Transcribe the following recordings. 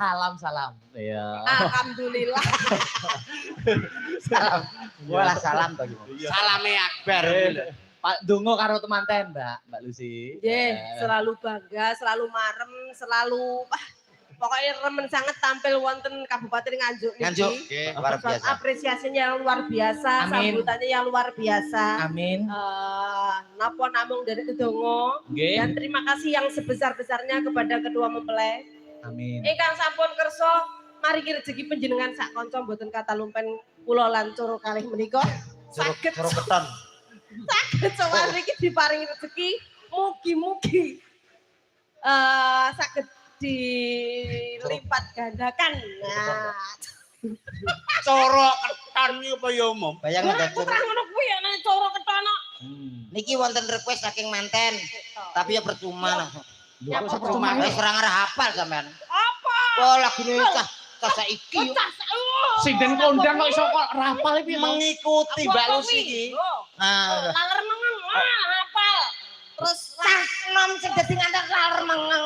Salam. Iya. Alhamdulillah. Salam. Walah salam to iki. Salame Akbar. Pak Dungo karo temanten, Mbak Lucy. Nggih, selalu bangga, selalu marem, selalu pokoknya remen sangat tampil wonten Kabupaten Nganjuk niki. Nganjuk, luar biasa. Apresiasinya yang luar biasa, Amin. sambutannya yang luar biasa. Amin. Napa namung dari Kedongo. Nggih. Dan terima kasih yang sebesar-besarnya kepada kedua mempelai. Amin. Ingkang sampun kersa maringi rezeki panjenengan sak kanca mboten kata lumpen kula lan coro kalih menika. Saged Curug keton. saged sowan iki diparingi rezeki mugi-mugi saged dilipat gandakan. Nah, Coro keton iki apa ya umum? Bayang ora ada putra ngono kuwi ya nek coro ketono. Niki wonten request saking manten, tapi ya percuma. Ya, Kok apa percuma? Wis ora ngarep hafal sampean. Apa? Oh, lagune cah saiki yo. Sing den kondang kok iso kok rapal iki Mengikuti Mbak Lucy iki. Ah, Laler mengeng, hafal. Terus nom sing dadi ngantar laler mengeng.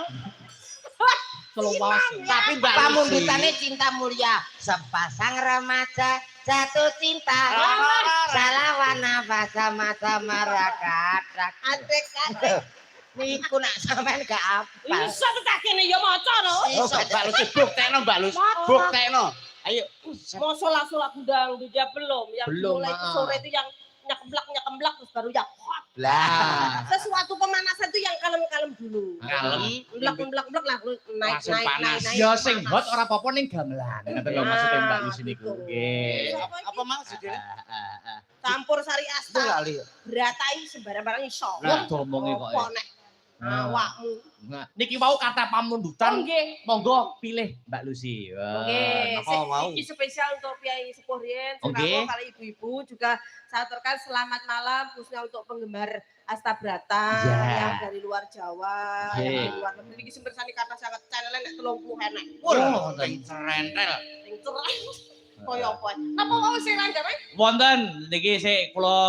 Selawas. Tapi Mbak Lucy. Pamundutane cinta mulia, sepasang remaja jatuh cinta. Salawan sama-sama rakat. adek Niku nak sampean gak apa. iso tak kene ya maca no. Oh, Mbak Lucy buktekno Mbak Lucy. Maca. Buktekno. Ayo. Mau sholat gudang dia belum. Yang Belum, mulai maaf. sore itu yang nyekemblak terus baru ya hot. Lah. Sesuatu pemanasan itu yang kalem-kalem dulu. Kalem. Emblak lah naik Langsung panas. Ya sing hot ora apa-apa ning gamelan. Ngoten lho maksudnya Mbak Lucy niku. Betul. Nggih. Apa maksudnya? Campur sari Itu asta. kali. Beratai sembarang-barang iso. Wah, domonge kok. Apa nek awakmu. Nah, niki mau kata pamundutan. Nggih. Monggo pilih Mbak Lucy. Oke, apa mau? ini spesial untuk Piai Sepuh Rien, Oke. kali ibu-ibu juga saya aturkan selamat malam khususnya untuk penggemar Asta Brata Ya. yang dari luar Jawa, Oke. yang dari luar negeri. Ini sumber sani kata sangat channelnya nek 30 enek. Oh, Rentel. Sing cerah. Koyo apa? Napa mau sing randame? wonten niki sik kula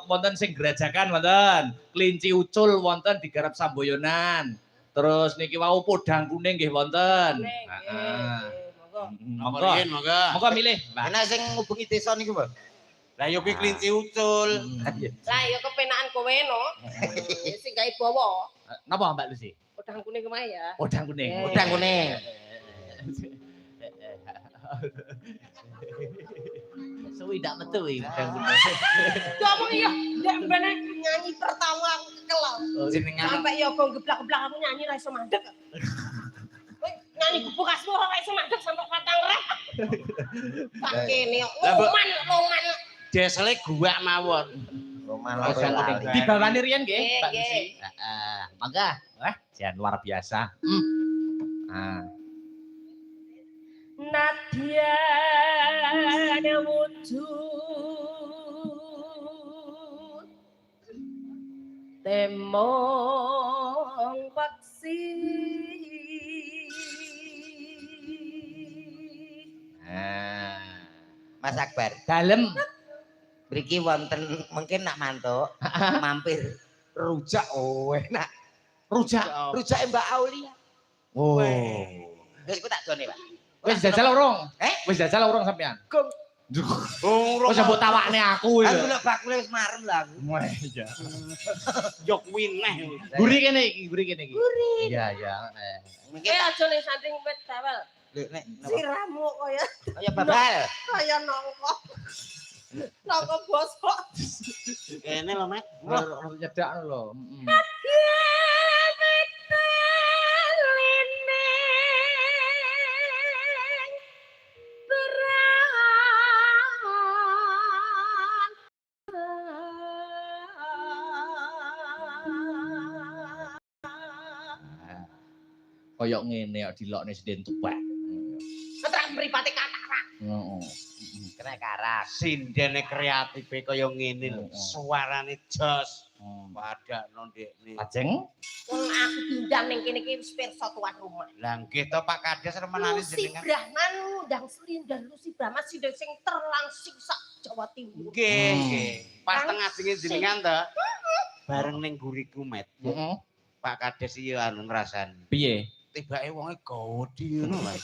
wonten sing gerajakan wonten. Kelinci ucul wonten digarap samboyonan. Terus niki wau podang kuning nggih wonten. Heeh. Monggo. Monggo. Monggo. Monggo milih, Mbak. Enak sing ngubungi desa niku, Mbak. Lah yo kuwi kelinci ucul. Lah ya kepenaan kowe no. Sing gawe bawa. Napa Mbak Lucy? Podang kuning kemae ya. Podang kuning. Eh. Udang kuning. Suwi ndak metu iki podang kuning. Kamu iya, nek mbene nyanyi pertama aku kekel. Jenengan Sampai ya kok geblak-geblak aku nyanyi ra iso mandeg. Kowe nyanyi gebuk asmu ora iso mandeg sampai patang rep. Tak kene Lah, Mbak. loman. Desele gua mawon. Roman podang kuning. lali. Dibawani riyen nggih, Nggih, Mbak nggih. Lucy. Heeh. Mangga. Wah, jan luar biasa. Ah. Nadia wujud temong paksi Mas Akbar, Dalem. mriki wonten mungkin nak mantuk mampir rujak enak. Rujak. Rujake Mbak Aulia. Oh. Wis ku tak jone, Pak. Wis jajal urung? Eh? Wis jajal urung sampean? Gong. Wis mbok tawakne aku Aku iki. lek bakule wis marem lah aku. Wah, iya. Yo kuwi neh. Guri kene iki, guri kene iki. Guri. Iya, iya. Mungkin aja ning sanding wit dawel. nek Siramu kaya kaya babal. kaya nongko. Nongko bosok. Kene lho, Mek. Harus nyedak lho. Koyok ngene kok dilokne siden tuwek. Terang mripate katarak. Heeh. Kena karak. Sindene kreatife kaya ngene lho. Suarane jos. Padakno ndekne. Lajeng Wong aku diundang ning kene iki wis pirsa tuan rumah. Lah nggih to Pak Kades remenane Lucy jenengan. Brahman ndang Selindan Lucy Brahman sing terlangsing sak Jawa Timur. Nggih, nggih. Pas Kang tengah sing jenengan to. Bareng ning guriku met. heeh. Pak Kades iki anu ngrasani. Piye? Tibake wonge gawedi ngono wae.